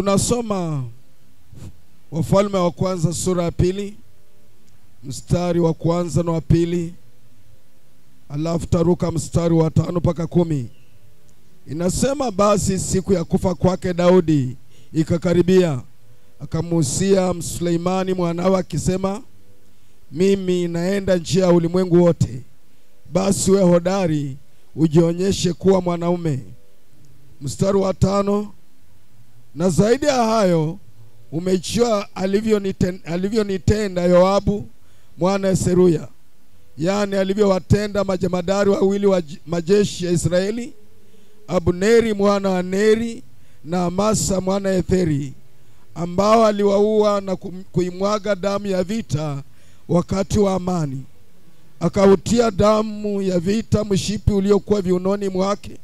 Tunasoma Wafalme wa kwanza sura ya 2 mstari wa kwanza na wa 2, alafu taruka mstari wa 5 mpaka 10. Inasema, basi siku ya kufa kwake Daudi ikakaribia, akamuhusia Suleimani mwanawe akisema, mimi naenda njia ya ulimwengu wote, basi we hodari ujionyeshe kuwa mwanaume. Mstari wa 5, na zaidi ya hayo umejua alivyonitenda Yoabu mwana Seruya, yani alivyowatenda majemadari wawili wa majeshi ya Israeli, Abneri mwana wa Neri na Amasa mwana Etheri, ambao aliwaua na kuimwaga damu ya vita wakati wa amani. Akautia damu ya vita mshipi uliokuwa viunoni mwake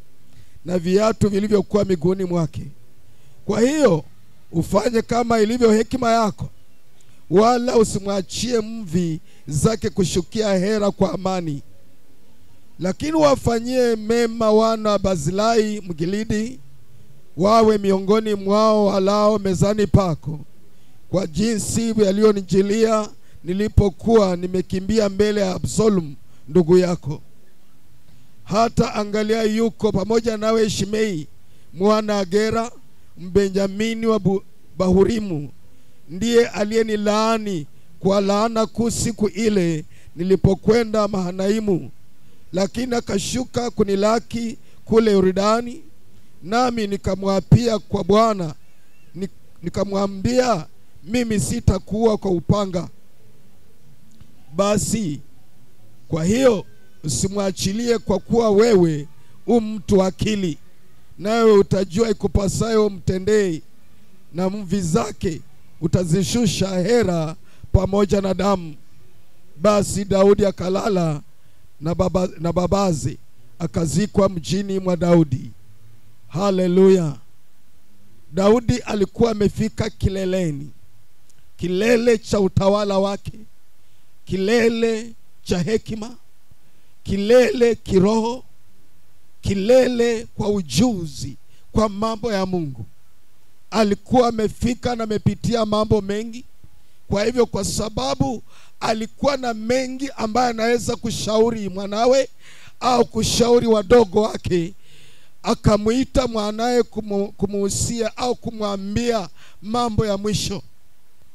na viatu vilivyokuwa miguuni mwake. Kwa hiyo ufanye kama ilivyo hekima yako, wala usimwachie mvi zake kushukia hera kwa amani. Lakini wafanyie mema wana wa Barzilai Mgiladi, wawe miongoni mwao walao mezani pako, kwa jinsi yaliyonijilia nilipokuwa nimekimbia mbele ya Absalom ndugu yako. Hata angalia, yuko pamoja nawe Shimei mwana Gera Mbenjamini wa Bahurimu, ndiye aliyenilaani kwa laana kuu siku ile nilipokwenda Mahanaimu, lakini akashuka kunilaki kule Yordani, nami nikamwapia kwa Bwana, nikamwambia, mimi sitakuwa kwa upanga. Basi kwa hiyo usimwachilie, kwa kuwa wewe mtu akili, nawe utajua ikupasayo mtendei, na mvi zake utazishusha hera pamoja na damu. Basi Daudi akalala na babaze, akazikwa mjini mwa Daudi. Haleluya. Daudi alikuwa amefika kileleni, kilele cha utawala wake, kilele cha hekima, kilele kiroho, kilele kwa ujuzi kwa mambo ya Mungu. Alikuwa amefika na amepitia mambo mengi. Kwa hivyo, kwa sababu alikuwa na mengi ambaye anaweza kushauri mwanawe au kushauri wadogo wake, akamuita mwanae kumuhusia au kumwambia mambo ya mwisho.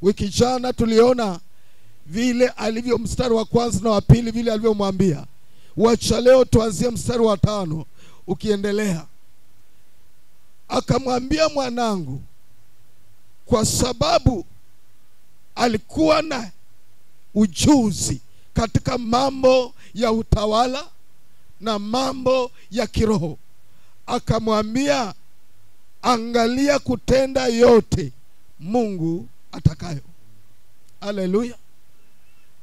Wiki jana tuliona vile alivyo, mstari wa kwanza na wa 2 vile alivyomwambia. Wacha leo tuanzie mstari wa 5 ukiendelea. Akamwambia, mwanangu, kwa sababu alikuwa na ujuzi katika mambo ya utawala na mambo ya kiroho, akamwambia, angalia kutenda yote Mungu atakayo. Haleluya.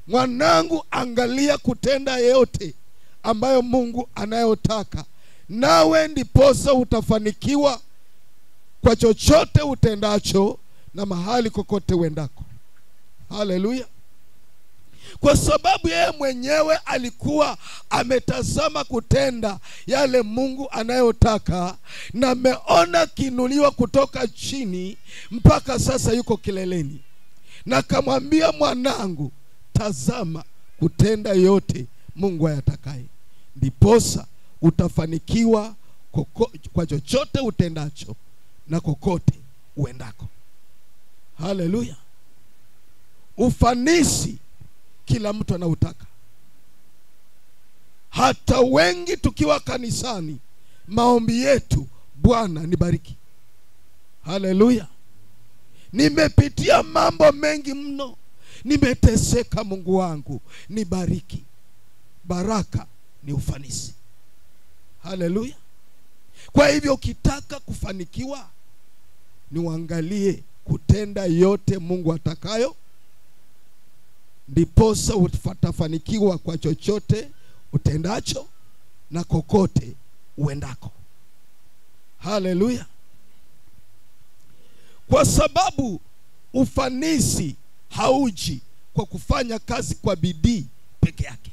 Mwanangu, angalia kutenda yote ambayo Mungu anayotaka, nawe ndiposa utafanikiwa kwa chochote utendacho na mahali kokote uendako. Haleluya. Kwa sababu yeye mwenyewe alikuwa ametazama kutenda yale Mungu anayotaka, na ameona kinuliwa kutoka chini mpaka sasa yuko kileleni. Na akamwambia, mwanangu, tazama kutenda yote Mungu ayatakaye, ndiposa utafanikiwa kwa chochote utendacho na kokote uendako. Haleluya. Ufanisi kila mtu anautaka. Hata wengi tukiwa kanisani, maombi yetu, Bwana nibariki. Haleluya. Nimepitia mambo mengi mno, nimeteseka, Mungu wangu nibariki. Baraka ni ufanisi. Haleluya. Kwa hivyo ukitaka kufanikiwa, ni uangalie kutenda yote Mungu atakayo, ndiposa utafanikiwa kwa chochote utendacho na kokote uendako. Haleluya. Kwa sababu ufanisi hauji kwa kufanya kazi kwa bidii peke yake.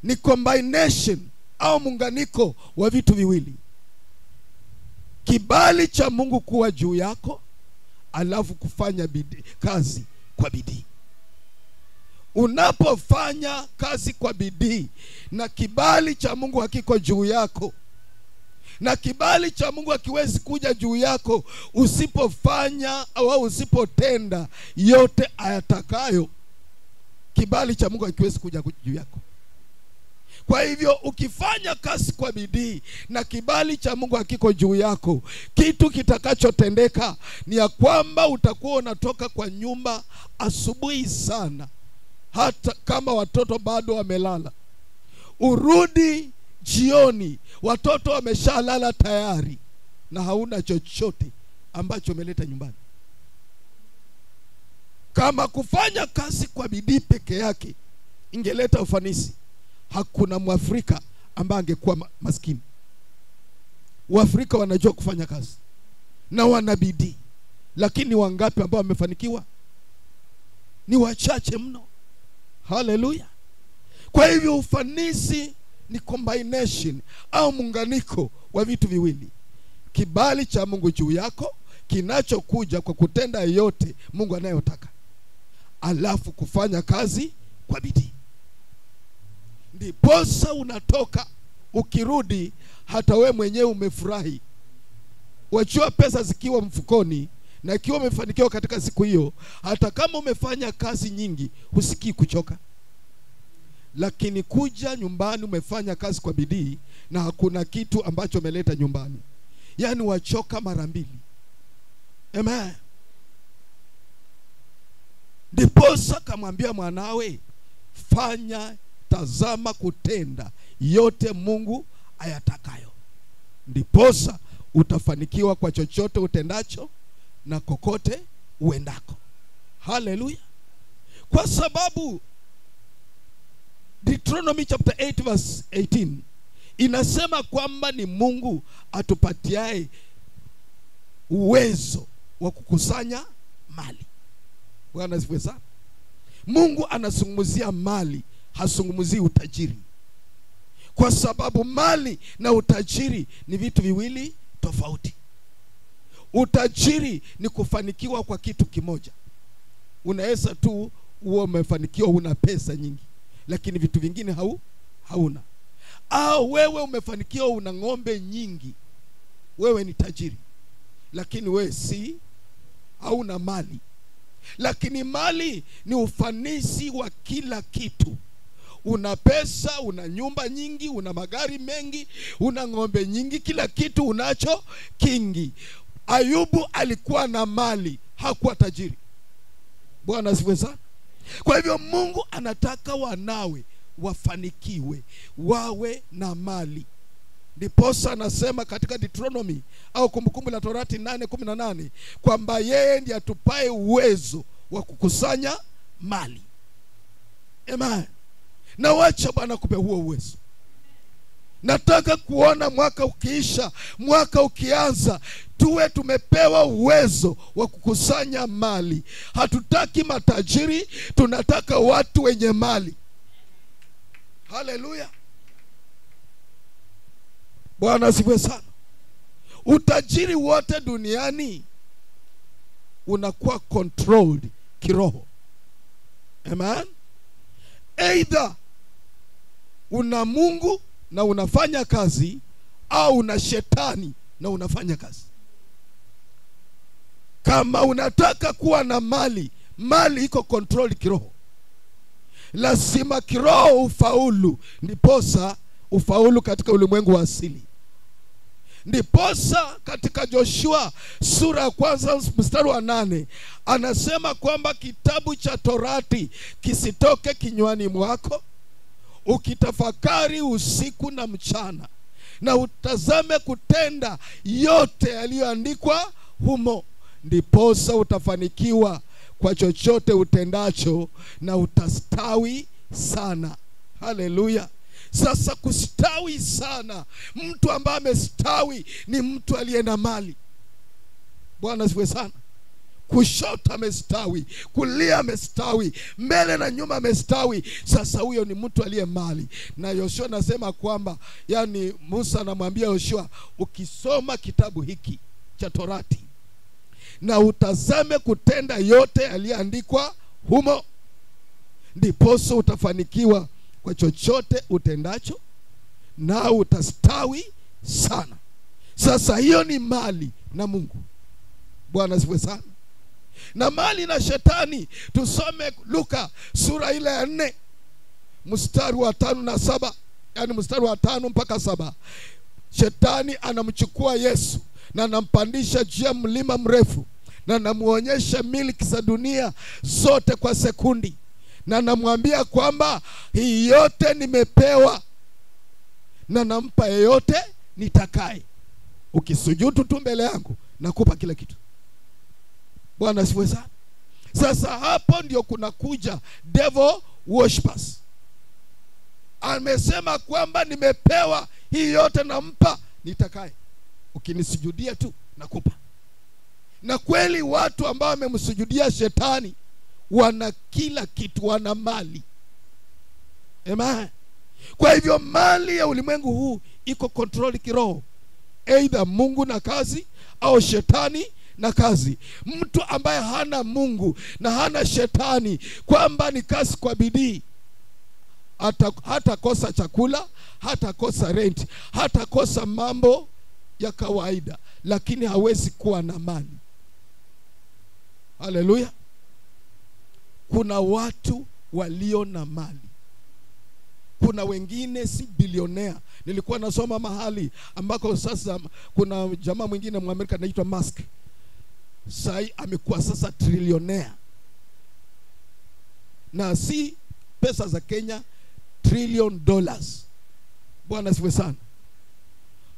Ni combination au muunganiko wa vitu viwili. Kibali cha Mungu kuwa juu yako, alafu kufanya kazi kwa bidii. Unapofanya kazi kwa bidii na kibali cha Mungu hakiko juu yako, na kibali cha Mungu hakiwezi kuja juu yako usipofanya au usipotenda yote ayatakayo. Kibali cha Mungu hakiwezi kuja juu yako. Kwa hivyo ukifanya kazi kwa bidii na kibali cha Mungu hakiko juu yako, kitu kitakachotendeka ni ya kwamba utakuwa unatoka kwa nyumba asubuhi sana, hata kama watoto bado wamelala. Urudi jioni watoto wameshalala tayari, na hauna chochote ambacho umeleta nyumbani. Kama kufanya kazi kwa bidii peke yake ingeleta ufanisi, hakuna Mwafrika ambaye angekuwa maskini. Waafrika wanajua kufanya kazi na wana bidii, lakini wangapi ambao wamefanikiwa? Ni wachache mno. Haleluya. Kwa hivyo ufanisi ni combination au muunganiko wa vitu viwili: kibali cha Mungu juu yako kinachokuja kwa kutenda yote Mungu anayotaka, alafu kufanya kazi kwa bidii. Ndiposa unatoka, ukirudi hata we mwenyewe umefurahi. Wajua pesa zikiwa mfukoni na ikiwa umefanikiwa katika siku hiyo, hata kama umefanya kazi nyingi husikii kuchoka. Lakini kuja nyumbani umefanya kazi kwa bidii na hakuna kitu ambacho umeleta nyumbani, yani wachoka mara mbili. Amen. Ndiposa kamwambia mwanawe, fanya, tazama kutenda yote Mungu ayatakayo, ndiposa utafanikiwa kwa chochote utendacho na kokote uendako. Haleluya. Kwa sababu Deuteronomy chapter 8 verse 18 inasema kwamba ni Mungu atupatiaye uwezo wa kukusanya mali. Bwana asifiwe sana. Mungu anazungumzia mali, hazungumzii utajiri. Kwa sababu mali na utajiri ni vitu viwili tofauti. Utajiri ni kufanikiwa kwa kitu kimoja. Unaweza tu uwe umefanikiwa una pesa nyingi, lakini vitu vingine hauna. Au wewe umefanikiwa una ng'ombe nyingi, wewe ni tajiri, lakini wewe hauna mali. Lakini mali ni ufanisi wa kila kitu. Una pesa, una nyumba nyingi, una magari mengi, una ng'ombe nyingi, kila kitu unacho kingi. Ayubu alikuwa na mali, hakuwa tajiri. Bwana asifiwe sana. Kwa hivyo Mungu anataka wanawe wafanikiwe, wawe na mali. Ndiposa anasema katika Deuteronomy au Kumbukumbu la Torati 8:18 kwamba yeye ndiye atupae uwezo wa kukusanya mali. Amen. Na wacha Bwana kupe huo uwezo. Nataka kuona mwaka ukiisha, mwaka ukianza, tuwe tumepewa uwezo wa kukusanya mali. Hatutaki matajiri, tunataka watu wenye mali. Haleluya. Bwana asifiwe sana. Utajiri wote duniani unakuwa controlled kiroho. Amen. Either una Mungu na unafanya kazi, au una shetani na unafanya kazi. Kama unataka kuwa na mali, mali iko controlled kiroho. Lazima kiroho ufaulu, ndiposa ufaulu katika ulimwengu wa asili. Ndiposa katika Joshua sura ya kwanza mstari wa 8 anasema kwamba kitabu cha Torati kisitoke kinywani mwako, ukitafakari usiku na mchana, na utazame kutenda yote yaliyoandikwa humo, ndiposa utafanikiwa kwa chochote utendacho na utastawi sana. Haleluya. Sasa kustawi sana, mtu ambaye amestawi ni mtu aliye na mali. Bwana asifiwe sana. kushoto amestawi, kulia amestawi, mbele na nyuma amestawi. Sasa huyo ni mtu aliye mali. Na Yoshua anasema kwamba, yani Musa anamwambia Yoshua, ukisoma kitabu hiki cha Torati na utazame kutenda yote yaliyoandikwa humo, ndiposo utafanikiwa kwa chochote utendacho na utastawi sana. Sasa hiyo ni mali na Mungu. Bwana asifiwe sana. Na mali na shetani, tusome Luka sura ile ya 4 mstari wa 5 na 7, yani mstari wa 5 mpaka 7. Shetani anamchukua Yesu na anampandisha juu ya mlima mrefu, na anamuonyesha miliki za dunia zote kwa sekundi, na anamwambia kwamba hii yote nimepewa na nampa yeyote nitakaye. Ukisujudu tu mbele yangu nakupa kila kitu. Bwana asifiwe sana. Sasa hapo ndio kuna kuja devil worshipers. Amesema kwamba nimepewa hii yote nampa nitakaye, ukinisujudia tu nakupa. Na kweli watu ambao wamemsujudia shetani wana kila kitu, wana mali. Amen. Kwa hivyo mali ya ulimwengu huu iko control kiroho, either Mungu na kazi au shetani na kazi. Mtu ambaye hana Mungu na hana shetani, kwamba ni kazi kwa bidii, hata kosa chakula, hata kosa rent, hata kosa mambo ya kawaida, lakini hawezi kuwa na mali. Haleluya. Kuna watu walio na mali. Kuna wengine si bilionea. Nilikuwa nasoma mahali ambako sasa kuna jamaa mwingine Mwamerika anaitwa Musk. Sai amekuwa sasa trilionea. Na si pesa za Kenya, $1 trillion. Bwana asifiwe sana.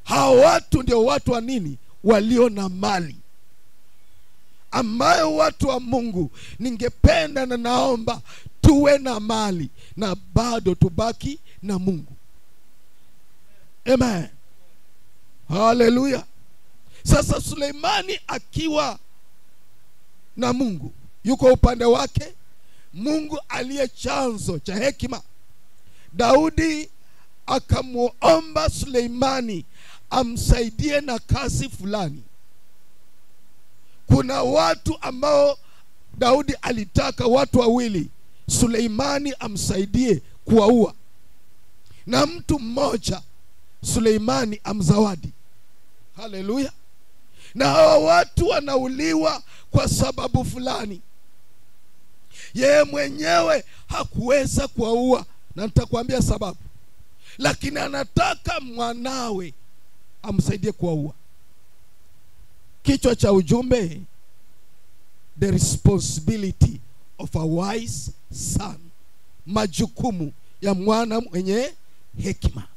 Hao watu ndio watu wa nini? Walio na mali, ambayo watu wa Mungu ningependa na naomba tuwe na mali na bado tubaki na Mungu. Amen. Haleluya. Sasa Suleimani akiwa na Mungu, yuko upande wake, Mungu aliye chanzo cha hekima, Daudi akamuomba Suleimani amsaidie na kazi fulani. Kuna watu ambao Daudi alitaka, watu wawili, Suleimani amsaidie kuwaua, na mtu mmoja Suleimani amzawadi. Haleluya. Na hawa watu wanauliwa kwa sababu fulani. Yeye mwenyewe hakuweza kuwaua, na nitakwambia sababu, lakini anataka mwanawe amsaidie kuwaua. Kichwa cha ujumbe, the responsibility of a wise son, majukumu ya mwana mwenye hekima.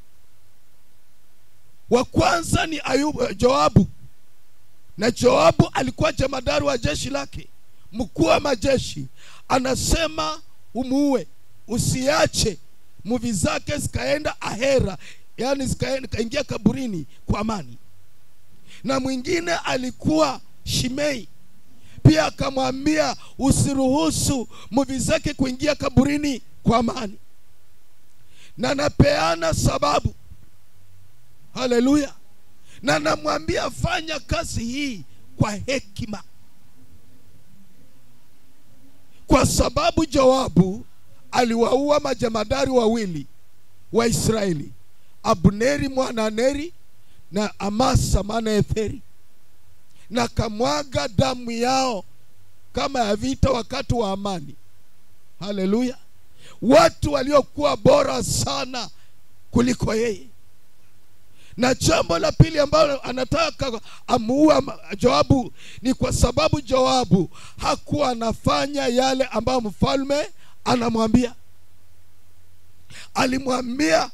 Wa kwanza ni Joabu. Na Joabu alikuwa jemadari wa jeshi lake, mkuu wa majeshi. Anasema umuue, usiache muvi zake zikaenda ahera, yani zikaingia kaburini kwa amani. Na mwingine alikuwa Shimei, pia akamwambia usiruhusu muvi zake kuingia kaburini kwa amani. Na napeana sababu. Haleluya. Na namwambia fanya kazi hii kwa hekima, kwa sababu Joabu aliwaua majemadari wawili wa Israeli, Abneri mwana Neri na Amasa mwana Etheri, na kamwaga damu yao kama ya vita wakati wa amani. Haleluya. Watu waliokuwa bora sana kuliko yeye. Na jambo la pili ambalo anataka amuue Joabu ni kwa sababu Joabu hakuwa anafanya yale ambayo mfalme anamwambia. Alimwambia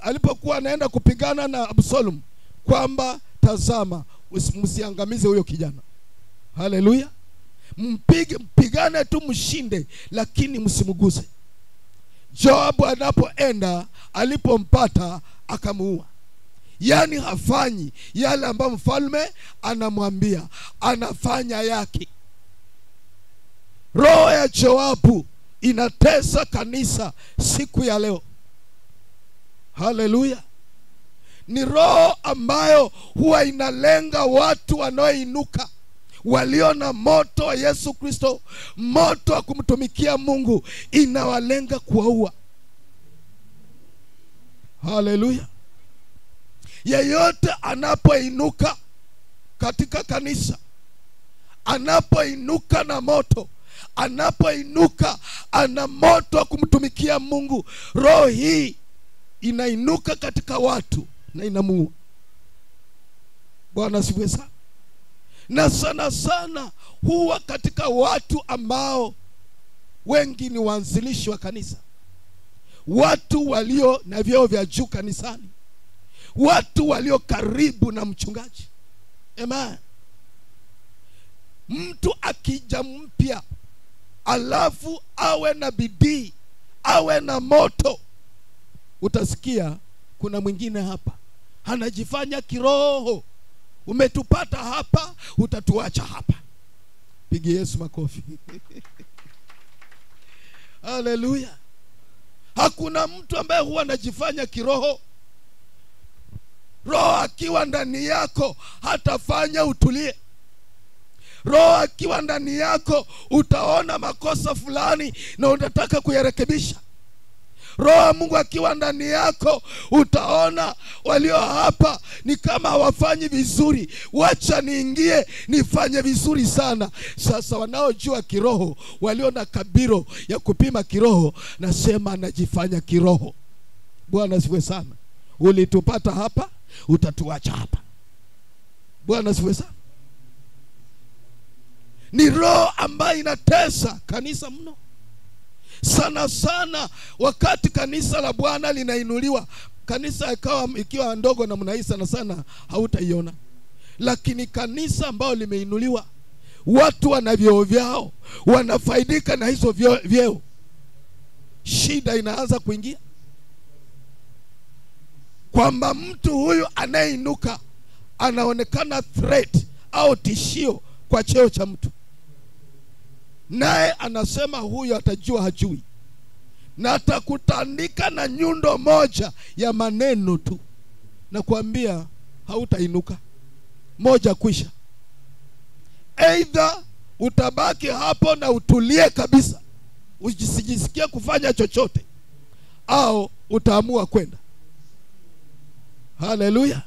alipokuwa anaenda kupigana na Absalom kwamba tazama, msiangamize huyo kijana. Haleluya. Mpigane tu mshinde, lakini msimguse. Joabu anapoenda, alipompata akamuua. Yani hafanyi yale ambayo mfalme anamwambia, anafanya yake. Roho ya Joabu inatesa kanisa siku ya leo. Haleluya. Ni roho ambayo huwa inalenga watu wanaoinuka, walio na moto wa Yesu Kristo, moto wa kumtumikia Mungu, inawalenga kuwaua. Haleluya. Yeyote anapoinuka katika kanisa, anapoinuka na moto, anapoinuka ana moto wa kumtumikia Mungu, roho hii inainuka katika watu na inamuua. Bwana asifiwe sana. Na sana sana huwa katika watu ambao wengi ni waanzilishi wa kanisa, watu walio na vyeo vya juu kanisani, watu walio karibu na mchungaji. Amen. Mtu akija mpya, alafu awe na bidii, awe na moto, utasikia kuna mwingine hapa anajifanya kiroho, umetupata hapa, utatuacha hapa. Pigie Yesu makofi. Haleluya. Hakuna mtu ambaye huwa anajifanya kiroho. Roho akiwa ndani yako hatafanya utulie. Roho akiwa ndani yako utaona makosa fulani na unataka kuyarekebisha. Roho Mungu akiwa ndani yako utaona walio hapa ni kama hawafanyi vizuri, wacha niingie nifanye vizuri sana. Sasa wanaojua kiroho, walio na kabiro ya kupima kiroho, nasema anajifanya kiroho. Bwana asifiwe sana. Ulitupata hapa, utatuacha hapa. Bwana asifiwe sana. Ni roho ambayo inatesa kanisa mno. Sana sana wakati kanisa la Bwana linainuliwa, kanisa ikiwa ndogo na mnahisi sana sana hautaiona. Lakini kanisa ambao limeinuliwa, watu wana vyeo vyao, wanafaidika na hizo vyeo, shida inaanza kuingia. Kwamba mtu huyu anayeinuka anaonekana threat au tishio kwa cheo cha mtu, naye anasema huyu atajua hajui, na atakutandika na nyundo moja ya maneno tu, na kuambia hautainuka, moja kwisha. Either utabaki hapo na utulie kabisa, usijisikie kufanya chochote, au utaamua kwenda. Haleluya.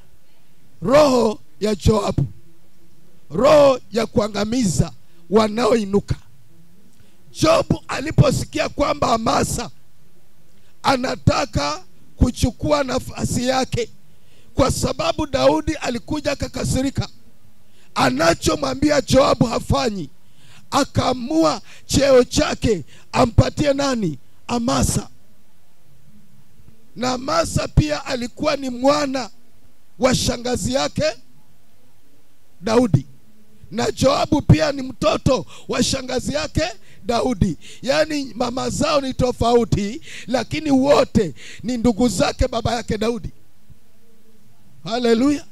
Roho ya Joabu, roho ya kuangamiza wanaoinuka. Jobu aliposikia kwamba Amasa anataka kuchukua nafasi yake, kwa sababu Daudi alikuja akakasirika, anachomwambia Joabu hafanyi, akaamua cheo chake ampatie nani? Amasa. Na Amasa pia alikuwa ni mwana wa shangazi yake Daudi, na Joabu pia ni mtoto wa shangazi yake Daudi. Yani mama zao ni tofauti, lakini wote ni ndugu zake baba yake Daudi. Haleluya.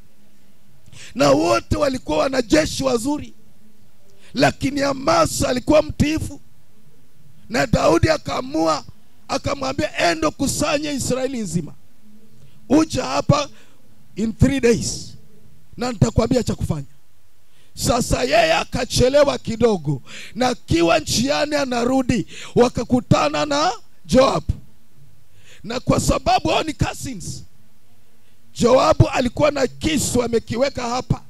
Na wote walikuwa wanajeshi wazuri, lakini Amasa alikuwa mtiifu, na Daudi akaamua, akamwambia endo kusanya Israeli nzima, uja hapa in 3 days na nitakwambia cha kufanya. Sasa yeye akachelewa kidogo, na kiwa njiani anarudi wakakutana na Joabu. Na kwa sababu hao ni cousins, Joabu alikuwa na kisu amekiweka hapa,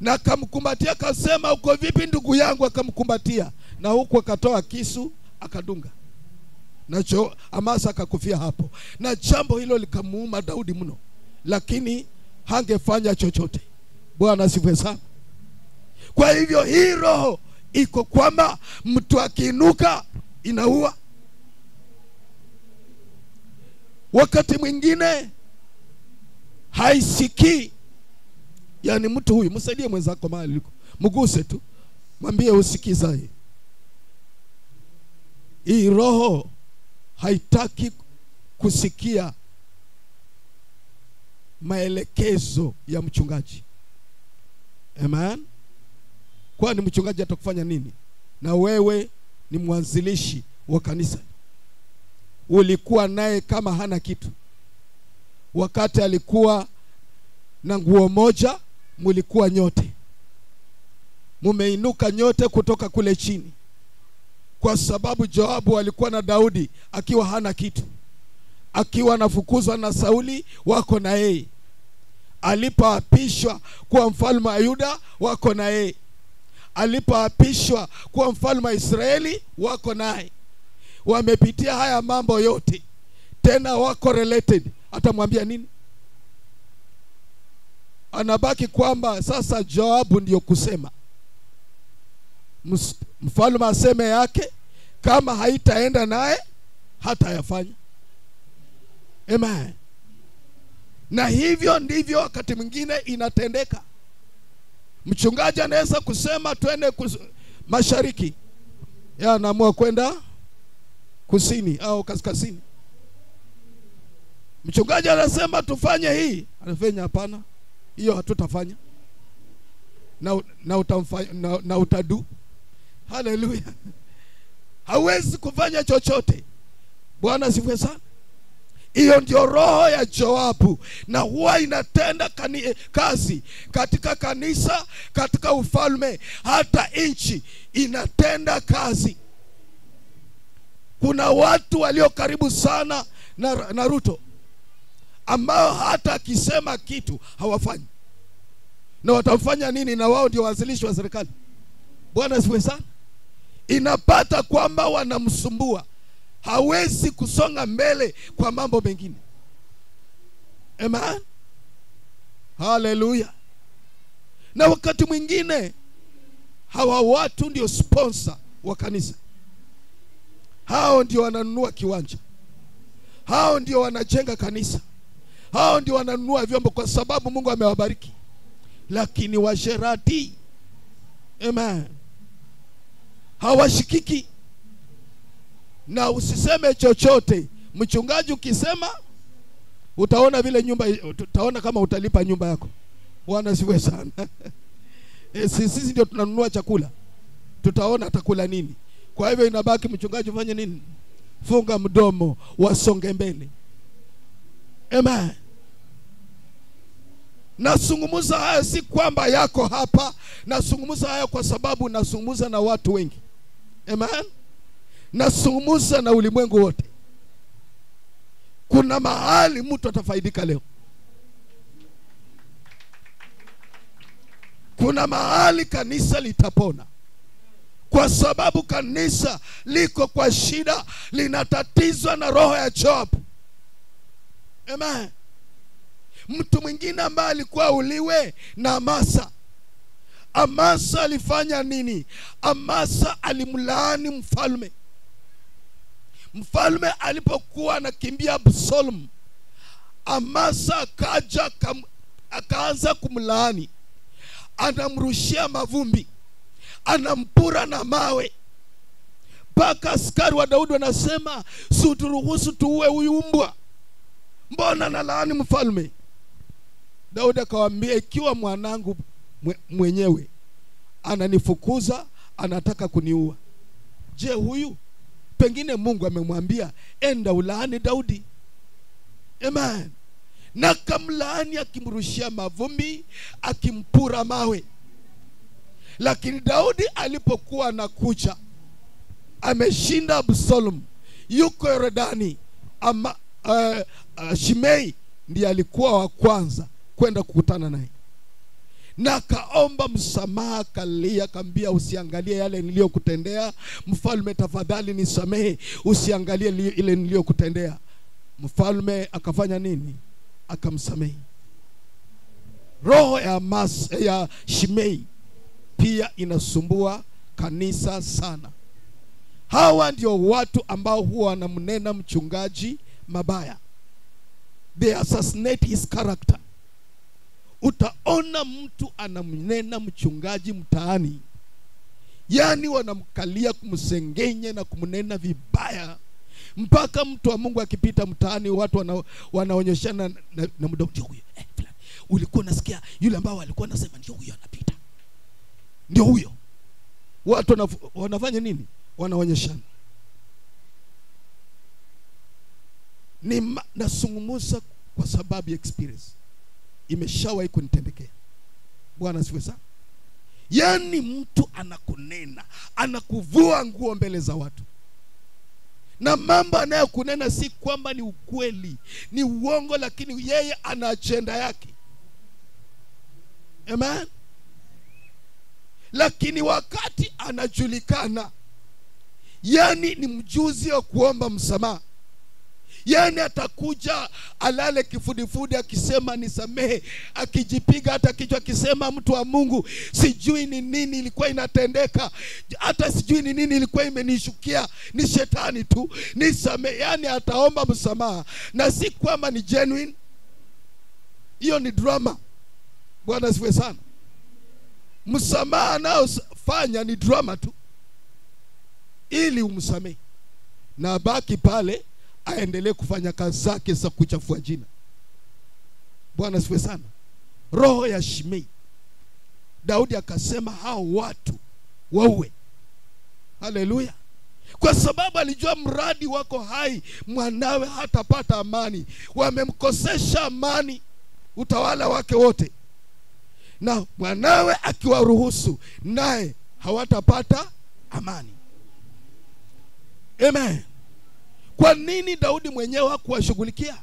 na akamkumbatia, akasema uko vipi ndugu yangu? Akamkumbatia, na huku akatoa kisu akadunga, na Amasa akakufia hapo. Na jambo hilo likamuuma Daudi mno, lakini hangefanya chochote. Bwana asifiwe sana. Kwa hivyo hii roho iko kwamba mtu akiinuka inaua. Wakati mwingine haisikii. Yani mtu huyu, msaidie mwenzako mahali yuko, mguse tu, mwambie usikizae. Hii roho haitaki kusikia maelekezo ya mchungaji. Amen. Kwani mchungaji atakufanya nini? Na wewe ni mwanzilishi wa kanisa. Ulikuwa naye kama hana kitu. Wakati alikuwa na nguo moja, mulikuwa nyote. Mumeinuka nyote kutoka kule chini. Kwa sababu Joabu alikuwa na Daudi akiwa hana kitu. Akiwa anafukuzwa na Sauli, wako na yeye. Alipoapishwa kuwa mfalme wa Yuda, wako na yeye. Alipoapishwa kuwa mfalme wa Israeli, wako naye. Wamepitia haya mambo yote, tena wako related. Atamwambia nini? Anabaki kwamba sasa Joabu ndio kusema. Mfalme aseme yake, kama haitaenda naye hata yafanya. Amen. Na hivyo ndivyo wakati mwingine inatendeka. Mchungaji anaweza kusema twende mashariki, yeye anaamua kwenda kusini au kaskazini. Mchungaji anasema tufanye hii, anafanya hapana, hiyo hatutafanya. Na utadu. Haleluya. Hawezi kufanya chochote. Bwana asifiwe sana. Hiyo ndio roho ya Joabu, na huwa inatenda kazi katika kanisa, katika ufalme, hata nchi inatenda kazi. Kuna watu walio karibu sana na Ruto ambao hata akisema kitu hawafanyi. Na watafanya nini? Na wao ndio waanzilishi wa serikali. Bwana asifiwe sana. Inapata kwamba wanamsumbua, hawezi kusonga mbele kwa mambo mengine. Amen. Haleluya. Na wakati mwingine hawa watu ndio sponsor wa kanisa. Hao ndio wananunua kiwanja, hao ndio wanajenga kanisa, hao ndio wananunua vyombo, kwa sababu Mungu amewabariki. Lakini washerati, amen, hawashikiki. Na usiseme chochote. Mchungaji ukisema, utaona vile nyumba, utaona kama utalipa nyumba yako. Bwana siwe sana. Sisi ndio tunanunua chakula, tutaona atakula nini. Kwa hivyo inabaki mchungaji ufanye nini? Funga mdomo, wasonge mbele. Amen. Nasungumuza haya si kwamba yako hapa, nasungumuza haya kwa sababu nasungumuza na watu wengi. Amen. Nasungumuza na ulimwengu wote. Kuna mahali mtu atafaidika leo. Kuna mahali kanisa litapona, kwa sababu kanisa liko kwa shida, linatatizwa na roho ya Job. Amen. Mtu mwingine ambaye alikuwa uliwe na Amasa. Amasa alifanya nini? Amasa alimlaani mfalme. Mfalme alipokuwa anakimbia Absalom, Amasa akaanza kumlaani. Anamrushia mavumbi, anampura na mawe. Mpaka askari wa Daudi wanasema, "Situruhusu tuue huyu mbwa. Mbona nalaani mfalme?" Daudi akawaambia, "Ikiwa mwanangu mwenyewe ananifukuza, anataka kuniua, je, huyu pengine Mungu amemwambia enda ulaani Daudi?" Amen. Na kamlaani, akimrushia mavumbi, akimpura mawe. Lakini Daudi alipokuwa anakuja, ameshinda Absalom, yuko Yordani, Shimei ndiye alikuwa wa kwanza kwenda kukutana naye. Na kaomba msamaha, kalia, kambia, "Usiangalie yale niliyokutendea mfalme, tafadhali nisamehe, usiangalie ile niliyokutendea." Mfalme akafanya nini? Akamsamehe. Roho ya Shimei pia inasumbua kanisa sana. Hawa ndio watu ambao huwa wanamnena mchungaji mabaya. They assassinate his character. Utaona mtu anamnena mchungaji mtaani, yani wanamkalia, kumsengenya na kumnena vibaya, mpaka mtu wa Mungu akipita mtaani watu wanaonyeshana na mdomo huyo, ulikuwa unasikia yule ambao alikuwa anasema ndio huyo anapita, ndio huyo. Watu wanafanya nini? Wanaonyeshana. Nasungumuza kwa sababu ya experience. Imeshawahi kunitendekea. Bwana asifiwe sana. Yani mtu anakunena, anakuvua nguo mbele za watu. Na mambo anayokunena si kwamba ni ukweli, ni uongo, lakini yeye ana agenda yake. Amen. Lakini wakati anajulikana, yani ni mjuzi wa kuomba msamaha, yani atakuja alale kifudifudi akisema nisamehe, akijipiga hata kichwa akisema mtu wa Mungu, sijui ni nini ilikuwa inatendeka, hata sijui ni nini ilikuwa imenishukia, ni shetani tu, nisamehe. Yani ataomba msamaha, na si kwamba ni genuine. Hiyo ni drama. Bwana asifiwe sana. Msamaha anaofanya ni drama tu, ili umsamehe na baki pale aendelee kufanya kazi zake za kuchafua jina. Bwana asifiwe sana. Roho ya Shimei, Daudi akasema hao watu waue. Haleluya. Kwa sababu alijua mradi wako hai, mwanawe hatapata amani. Wamemkosesha amani utawala wake wote, na mwanawe akiwaruhusu naye hawatapata amani. Amen. Kwa nini Daudi mwenyewe hakuwashughulikia?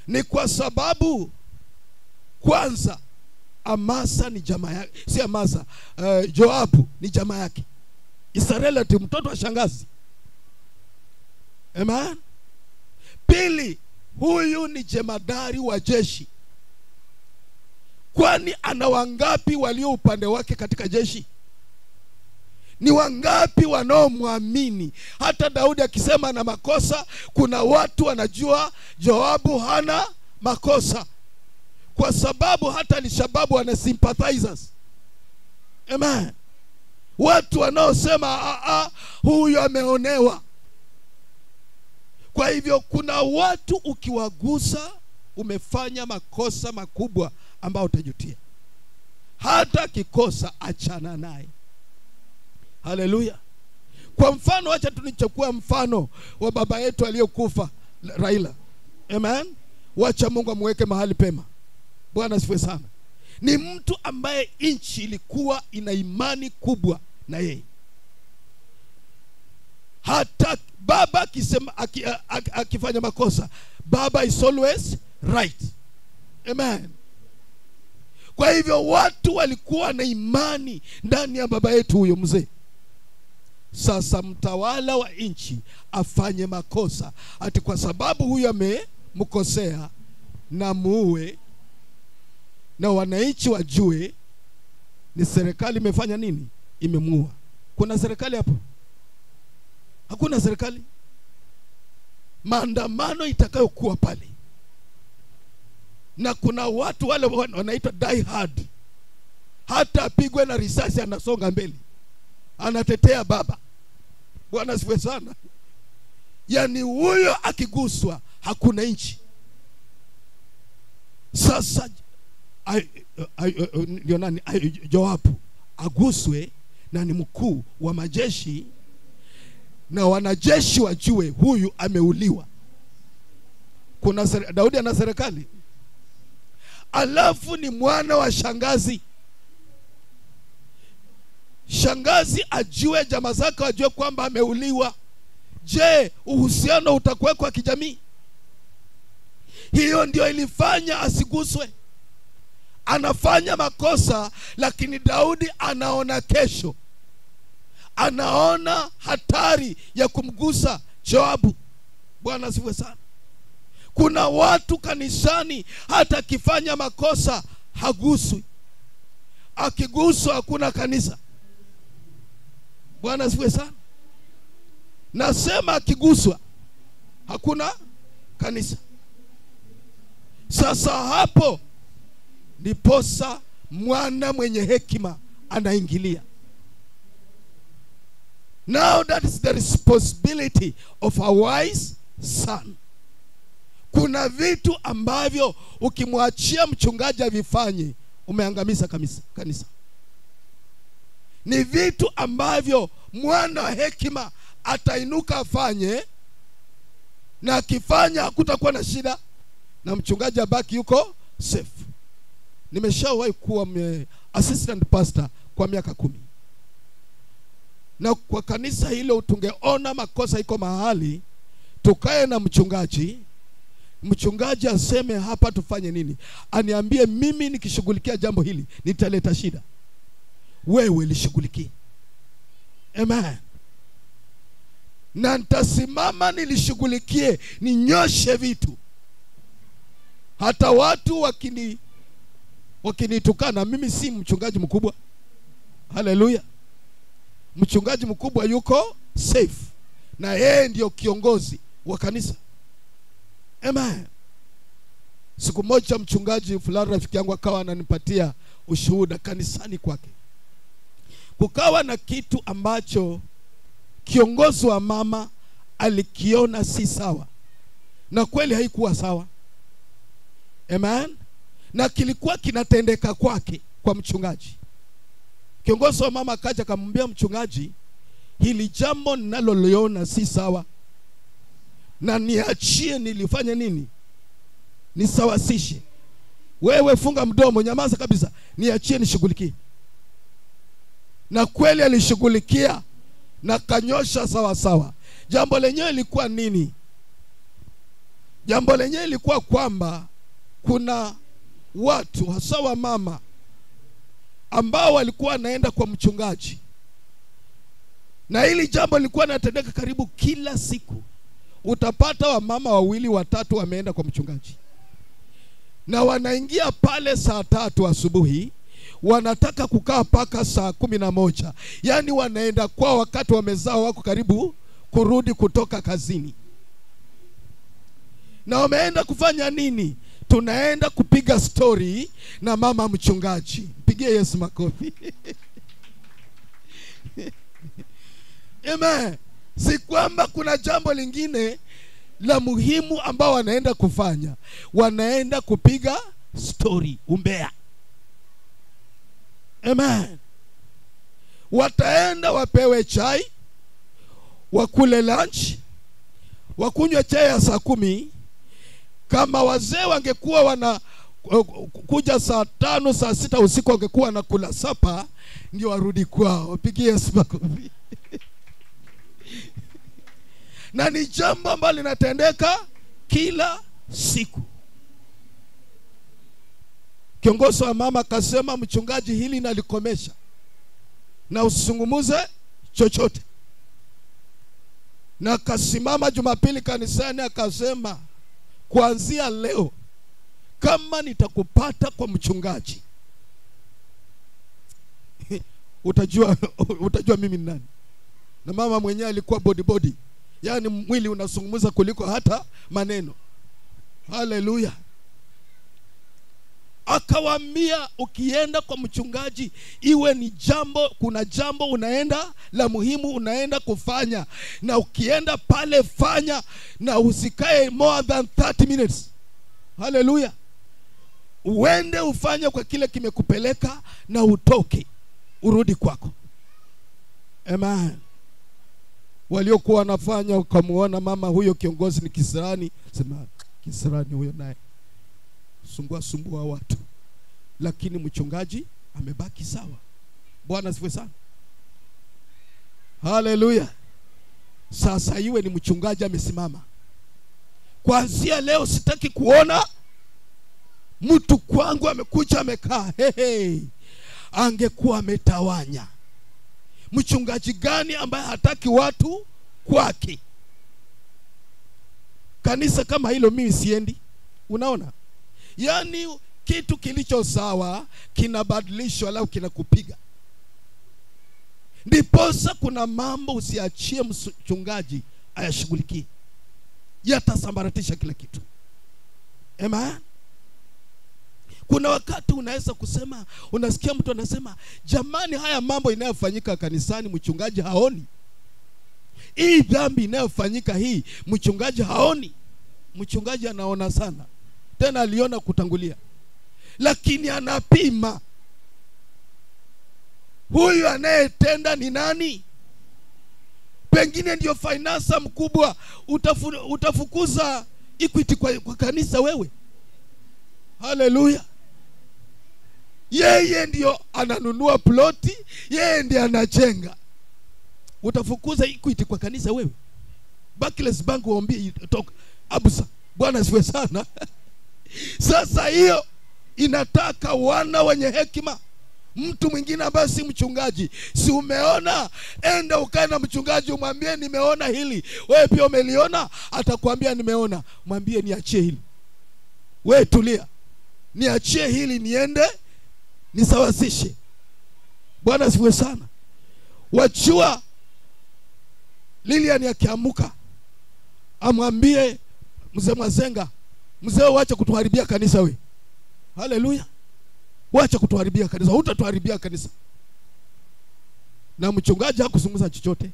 Ni kwa sababu kwanza Amasa ni jamaa yake, si Amasa, Joabu ni jamaa yake. Israeli ni mtoto wa shangazi. Amen. Pili, huyu ni jemadari wa jeshi. Kwani ana wangapi walio upande wake katika jeshi? Ni wangapi wanaomwamini? Hata Daudi akisema na makosa, kuna watu wanajua Joabu hana makosa, kwa sababu hata Al-Shabaab wana sympathizers. Amen. Watu wanaosema huyu ameonewa. Kwa hivyo kuna watu ukiwagusa umefanya makosa makubwa ambao utajutia. Hata kikosa achana naye. Haleluya. Kwa mfano, acha tunichukue mfano wa baba yetu aliyokufa, Raila. Amen. Wacha Mungu amweke mahali pema. Bwana asifiwe sana. Ni mtu ambaye nchi ilikuwa ina imani kubwa na yeye. Hata baba akisema akifanya makosa, baba is always right. Amen. Kwa hivyo watu walikuwa na imani ndani ya baba yetu huyo mzee. Sasa mtawala wa nchi afanye makosa, ati kwa sababu huyo amemkosea na muue, na wananchi wajue ni serikali imefanya nini? Imemuua. Kuna serikali hapo? Hakuna serikali. Maandamano itakayokuwa pale, na kuna watu wale wanaitwa die hard, hata apigwe na risasi anasonga mbele, anatetea baba. Bwana asifiwe sana. Yani huyo akiguswa hakuna nchi. Sasa ndio nani? Joabu aguswe, na ni mkuu wa majeshi, na wanajeshi wajue huyu ameuliwa. Kuna Daudi ana serikali, alafu ni mwana wa shangazi. Shangazi ajue, jamaa zake wajue kwamba ameuliwa. Je, uhusiano utakuwekwa kijamii? Hiyo ndio ilifanya asiguswe. Anafanya makosa, lakini Daudi anaona kesho, anaona hatari ya kumgusa Joabu. Bwana asifiwe sana. Kuna watu kanisani hata akifanya makosa haguswi. Akiguswa hakuna kanisa. Bwana asifiwe sana. Nasema akiguswa hakuna kanisa. Sasa hapo ndiposa mwana mwenye hekima anaingilia. Now that is the responsibility of a wise son. Kuna vitu ambavyo ukimwachia mchungaji avifanye, umeangamiza kanisa. Ni vitu ambavyo mwana wa hekima atainuka afanye, na akifanya hakutakuwa na shida, na mchungaji abaki yuko safe. Nimeshawahi kuwa assistant pastor kwa miaka 10. Na kwa kanisa hilo tungeona makosa iko mahali, tukae na mchungaji aseme hapa tufanye nini, aniambie mimi nikishughulikia jambo hili nitaleta shida, wewe lishughulikie. Amen. Na nitasimama nilishughulikie, ninyoshe vitu. Hata watu wakinitukana, mimi si mchungaji mkubwa. Haleluya. Mchungaji mkubwa yuko safe, na yeye ndio kiongozi wa kanisa. Amen. Siku moja mchungaji fulani rafiki yangu akawa ananipatia ushuhuda kanisani kwake. Kukawa na kitu ambacho kiongozi wa mama alikiona si sawa, na kweli haikuwa sawa. Amen. Na kilikuwa kinatendeka kwake, kwa mchungaji. Kiongozi wa mama akaja akamwambia mchungaji, hili jambo ninaloliona si sawa, na niachie nilifanye nini, nisawasishe. Wewe funga mdomo, nyamaza kabisa, niachie nishughulikie. Na kweli alishughulikia na kanyosha sawa. Jambo lenyewe lilikuwa nini? Jambo lenyewe lilikuwa kwamba kuna watu hasa wa mama ambao walikuwa wanaenda kwa mchungaji, na hili jambo lilikuwa linatendeka karibu kila siku. Utapata wa mama 2 watatu wameenda kwa mchungaji, na wanaingia pale saa 3 asubuhi, wanataka kukaa paka saa 11. Yani wanaenda kwa wakati wamezaa, wako karibu kurudi kutoka kazini. Na wameenda kufanya nini? Tunaenda kupiga story na mama mchungaji. Mpigie Yesu makofi. Amen. Si kwamba kuna jambo lingine la muhimu ambao wanaenda kufanya, wanaenda kupiga story, umbea. Amen. Wataenda wapewe chai, wakule lunch, wakunywe chai ya saa 10. Kama wazee wangekuwa wana kuja saa 5 saa 6 usiku, wangekuwa nakula sapa ndio warudi kwao. Pigie Yesu makofi. Na ni jambo ambalo linatendeka kila siku. Kiongozi wa mama akasema, mchungaji, hili nalikomesha na usizungumuze chochote. Na akasimama Jumapili kanisani akasema, kuanzia leo kama nitakupata kwa mchungaji utajua mimi ni nani. Na mama mwenyewe alikuwa body, yani mwili unazungumza kuliko hata maneno. Haleluya. Akawaambia, ukienda kwa mchungaji iwe ni jambo, kuna jambo unaenda la muhimu unaenda kufanya, na ukienda pale fanya, na usikae more than 30 minutes. Haleluya. Uende ufanye kwa kile kimekupeleka, na utoke urudi kwako. Amen. Waliokuwa wanafanya ukamuona mama huyo kiongozi ni kisirani, sema kisirani huyo naye sumbua watu, lakini mchungaji amebaki sawa. Bwana asifiwe sana. Haleluya. Sasa iwe ni mchungaji amesimama, kuanzia leo sitaki kuona mtu kwangu amekuja amekaa. Angekuwa ametawanya. Mchungaji gani ambaye hataki watu kwake? Kanisa kama hilo mimi siendi. Unaona? Yani kitu kilicho sawa kinabadilishwa au kinakupiga. Ndiposa kuna mambo usiachie mchungaji ayashughulikie, yatasambaratisha kila kitu. Amen. Kuna wakati unaweza kusema, unasikia mtu anasema, jamani, haya mambo inayofanyika kanisani mchungaji haoni. Hii dhambi inayofanyika hii mchungaji haoni. mchungaji anaona sana, tena aliona kutangulia, lakini anapima huyu anayetenda ni nani. Pengine ndio finance mkubwa, utafukuza Equity kwa kanisa wewe? Haleluya. Yeye ndio ananunua ploti, yeye ndiye anajenga. Utafukuza Equity kwa kanisa wewe? Barclays Bank waambie toka abusa. Bwana asifiwe sana. Sasa hiyo inataka wana wenye hekima. Mtu mwingine ambaye si mchungaji, si umeona, enda ukae na mchungaji umwambie nimeona hili, wewe pia umeliona, atakwambia nimeona, mwambie niachie hili, wewe tulia, niachie hili niende nisawazishe. Bwana asifiwe sana. Wachua Lilian akiamuka amwambie mzee Mazenga, mzee waache kutuharibia kanisa we. Haleluya. Waache kutuharibia kanisa, hutatuharibia kanisa. Na mchungaji hakuzungumza chochote.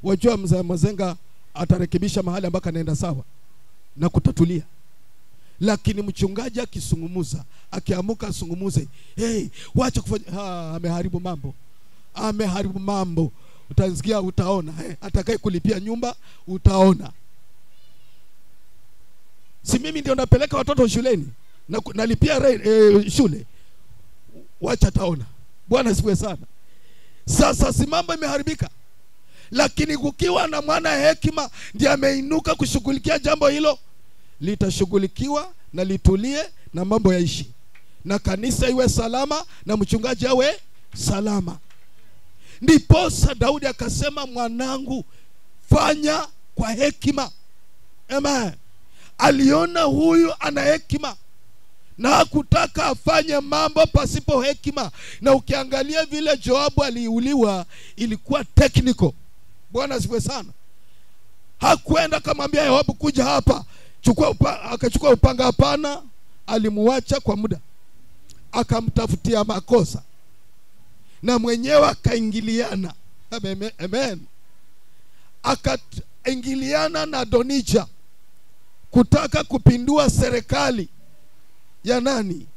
Wajua mzee Mazenga atarekebisha mahali ambako anaenda sawa na kutatulia. Lakini mchungaji akisungumuza, akiamuka asungumuze, hey, waache kufanya, ameharibu mambo. Ameharibu mambo. Utasikia, utaona, atakaye kulipia nyumba utaona. Si mimi ndio napeleka watoto shuleni na nalipia shule, wacha taona. Bwana asifiwe sana. Sasa si mambo imeharibika, lakini kukiwa na mwana hekima ndiye ameinuka kushughulikia jambo hilo, litashughulikiwa na litulie na mambo yaishi, na kanisa iwe salama na mchungaji awe salama. Ndiposa Daudi akasema, mwanangu fanya kwa hekima. Amen. Aliona huyu ana hekima na hakutaka afanye mambo pasipo hekima. Na ukiangalia vile Joabu aliuliwa, ilikuwa technical. Bwana asifiwe sana. Hakuenda kumwambia Yoabu kuja hapa, akachukua upanga, hapana. Alimuacha kwa muda, akamtafutia makosa, na mwenyewe akaingiliana. Amen. Akaingiliana na Adonija kutaka kupindua serikali ya nani?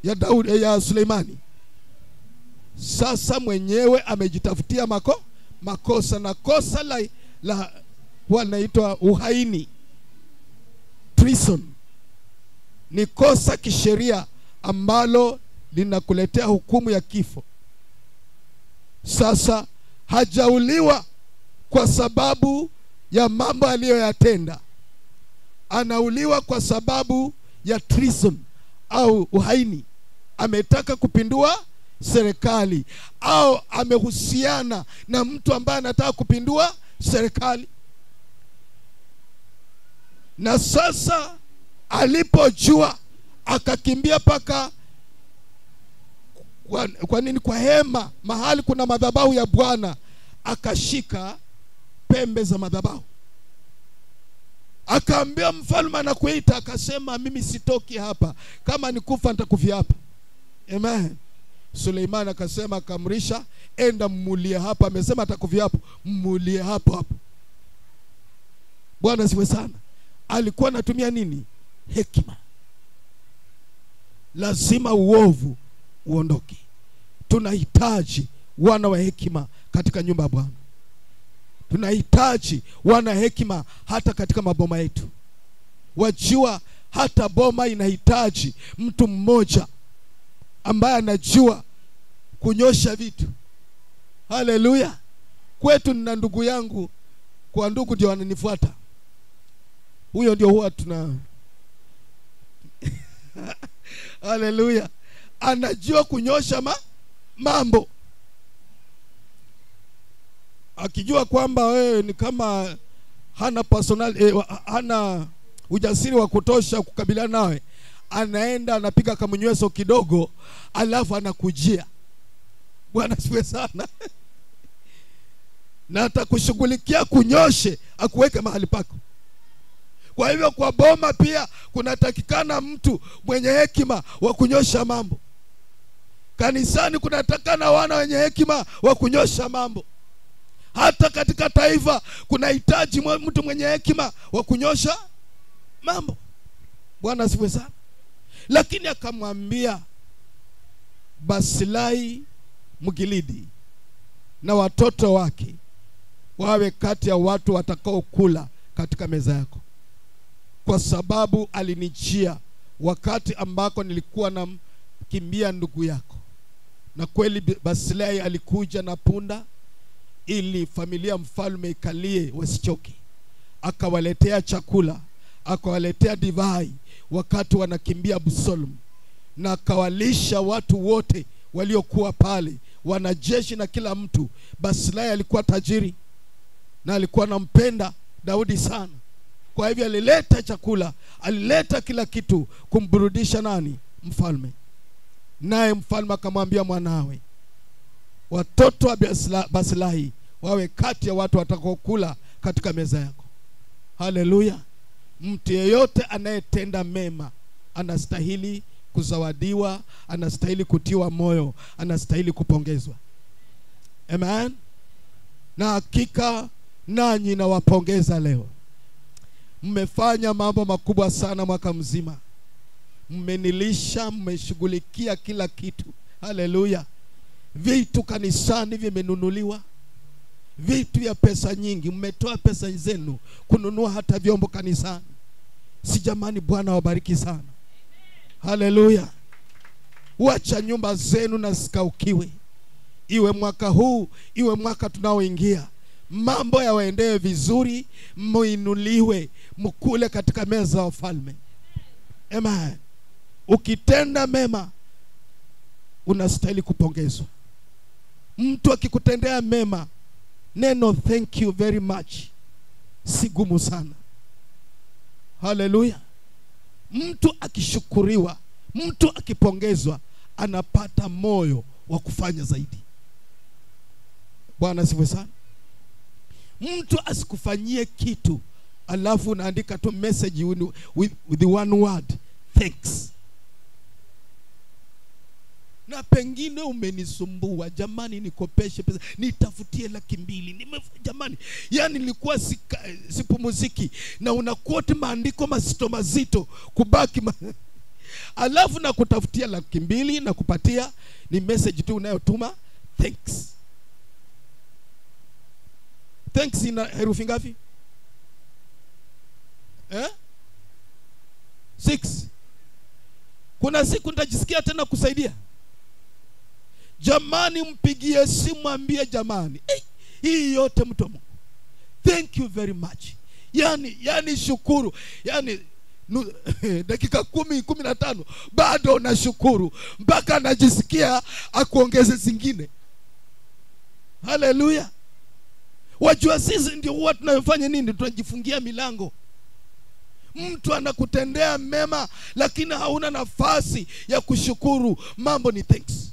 Ya Daudi, ya Suleimani. Sasa mwenyewe amejitafutia makosa, na kosa la wanaitwa uhaini, treason, ni kosa kisheria ambalo linakuletea hukumu ya kifo. Sasa hajauliwa kwa sababu ya mambo aliyoyatenda, anauliwa kwa sababu ya treason au uhaini. Ametaka kupindua serikali, au amehusiana na mtu ambaye anataka kupindua serikali. Na sasa alipojua, akakimbia paka kwa nini? Kwa hema, mahali kuna madhabahu ya Bwana, akashika pembe za madhabahu. Akaambia mfalme anakuita, akasema mimi sitoki hapa, kama nikufa nitakufia hapa. Amen. Suleimani akasema, akamrisha, enda mmulie hapa. Amesema atakufia hapo, mmulie hapo hapo. Bwana siwe sana. Alikuwa anatumia nini? Hekima. Lazima uovu uondoke. Tunahitaji wana wa hekima katika nyumba ya Bwana. Tunahitaji wana hekima hata katika maboma yetu. Wajua hata boma inahitaji mtu mmoja ambaye anajua kunyosha vitu. Haleluya. Kwetu nina ndugu yangu, kwa ndugu ndio wananifuata. Huyo ndio huwa tuna haleluya. Anajua kunyosha mambo. Akijua kwamba wewe ni kama hana hana ujasiri wa kutosha kukabiliana nawe, anaenda anapiga kamunyweso kidogo, alafu anakujia. Bwana siwe sana. Na atakushughulikia kunyoshe, akuweke mahali pako. Kwa hivyo kwa boma pia kunatakikana mtu mwenye hekima wa kunyosha mambo. Kanisani kunatakana wana wenye hekima wa kunyosha mambo. Hata katika taifa kunahitaji mtu mwenye hekima wa kunyosha mambo. Bwana asifiwe sana. Lakini akamwambia Barzilai Mgiladi na watoto wake wawe kati ya watu watakao kula katika meza yako, kwa sababu alinijia wakati ambako nilikuwa na kimbia ndugu yako. Na kweli Barzilai alikuja na punda ili familia mfalme ikalie wasichoke. Akawaletea chakula, akawaletea divai wakati wanakimbia Absalom, na akawalisha watu wote waliokuwa pale, wanajeshi na kila mtu. Barzilai alikuwa tajiri na alikuwa anampenda Daudi sana. Kwa hivyo alileta chakula, alileta kila kitu kumburudisha nani? Mfalme. Naye mfalme akamwambia mwanawe, watoto wa Barzilai wawe kati ya watu watakokula katika meza yako. Haleluya. Mtu yeyote anayetenda mema anastahili kuzawadiwa, anastahili kutiwa moyo, anastahili kupongezwa. Amen. Na hakika nanyi nawapongeza leo. Mmefanya mambo makubwa sana mwaka mzima. Mmenilisha, mmeshughulikia kila kitu. Haleluya. Vitu kanisani vimenunuliwa, vitu ya pesa nyingi, mmetoa pesa zenu kununua hata vyombo kanisani. Si jamani, Bwana wabariki sana. Haleluya. Wacha nyumba zenu na zikaukiwe. Iwe mwaka huu, iwe mwaka tunaoingia, mambo yawaendee vizuri, muinuliwe, mkule katika meza ya wafalme. Amen. Ukitenda mema unastahili kupongezwa. Mtu akikutendea mema, neno thank you very much si gumu sana. Haleluya. Mtu akishukuriwa, mtu akipongezwa, anapata moyo wa kufanya zaidi. Bwana asifiwe sana. Mtu asikufanyie kitu alafu unaandika tu message with the one word thanks. Na pengine umenisumbua, jamani nikopeshe pesa, nitafutie 200,000. Jamani, yani nilikuwa sipumuziki na unaquote maandiko mazito kubaki alafu na kutafutia 200,000 na kupatia ni message tu unayotuma thanks. Thanks ina herufi ngapi? 6. Kuna siku nitajisikia tena kusaidia. Jamani, mpigie simu mwambie jamani, hii yote mtu wa Mungu, thank you very much. Yani shukuru. Yani dakika 10-15 bado unashukuru mpaka anajisikia akuongeze zingine. Haleluya. Wajua sisi ndio huwa tunayofanya nini? Tunajifungia milango. Mtu anakutendea mema lakini hauna nafasi ya kushukuru, mambo ni thanks,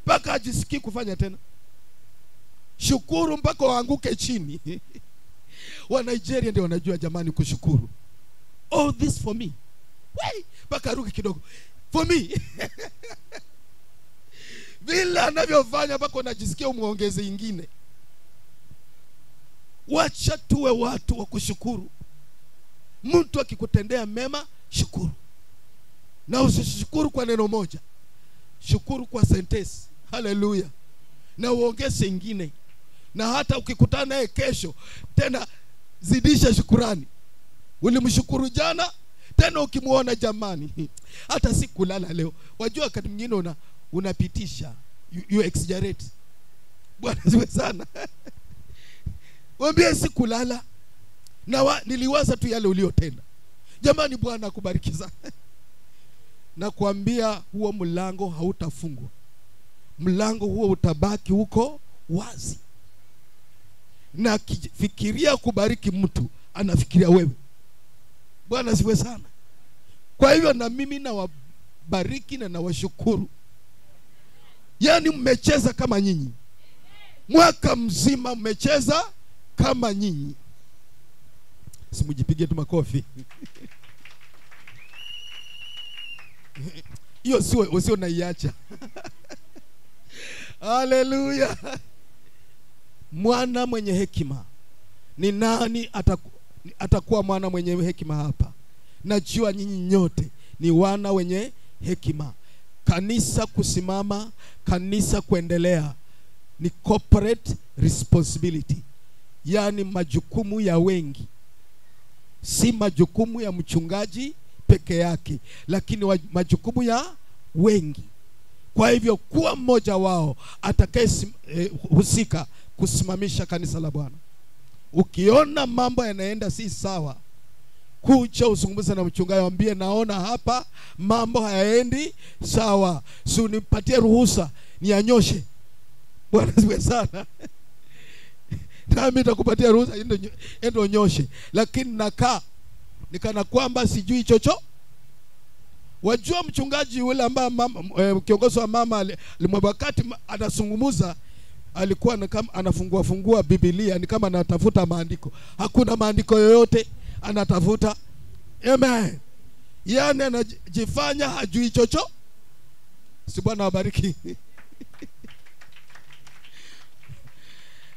mpaka ajisikii kufanya tena. Shukuru mpaka waanguke chini. Wa Nigeria ndio wanajua jamani kushukuru. All this for me. Wait, mpaka ruki kidogo. For me. Vile anavyofanya mpaka unajisikia umuongeze ingine. Wacha tuwe watu wa kushukuru. Mtu akikutendea mema, shukuru. Na usishukuru kwa neno moja, shukuru kwa sentensi. Haleluya. Na uongeze ingine. Na hata ukikutana naye kesho tena zidisha shukurani. Ulimshukuru jana, tena ukimuona jamani, hata si kulala leo. Wajua wakati mwingine unapitisha, you exaggerate. Bwana asifiwe sana. Mwambie si kulala na niliwaza tu yale uliotenda. Jamani, Bwana akubariki sana. Na kuambia huo mlango hautafungwa. Mlango huo utabaki huko wazi. Na akifikiria kubariki mtu, anafikiria wewe. Bwana asifiwe sana. Kwa hivyo na mimi nawabariki na nawashukuru. Yani mmecheza kama nyinyi. Mwaka mzima mmecheza kama nyinyi. Simujipige tu makofi. Hiyo sio naiacha. Haleluya. Mwana mwenye hekima ni nani atakuwa mwana mwenye hekima hapa. Najua nyinyi nyote ni wana wenye hekima. Kanisa kusimama, kanisa kuendelea ni corporate responsibility. Yani majukumu ya wengi. Si majukumu ya mchungaji peke yake, lakini majukumu ya wengi. Kwa hivyo kuwa mmoja wao atakaye husika kusimamisha kanisa la Bwana. Ukiona mambo yanaenda si sawa, kuja uzungumze na mchungaji, mwambie naona hapa mambo hayaendi sawa, si unipatie ruhusa nianyoshe. Bwana asifiwe sana. Nami nitakupatia ruhusa ende onyoshe, lakini nakaa nikana kwamba sijui chocho. Wajua mchungaji yule ambaye kiongozi wa mama wakati anazungumza alikuwa kama anafungua Biblia, ni kama anatafuta maandiko. Hakuna maandiko yoyote anatafuta. Amen. Yani anajifanya hajui chocho. Si Bwana awabariki.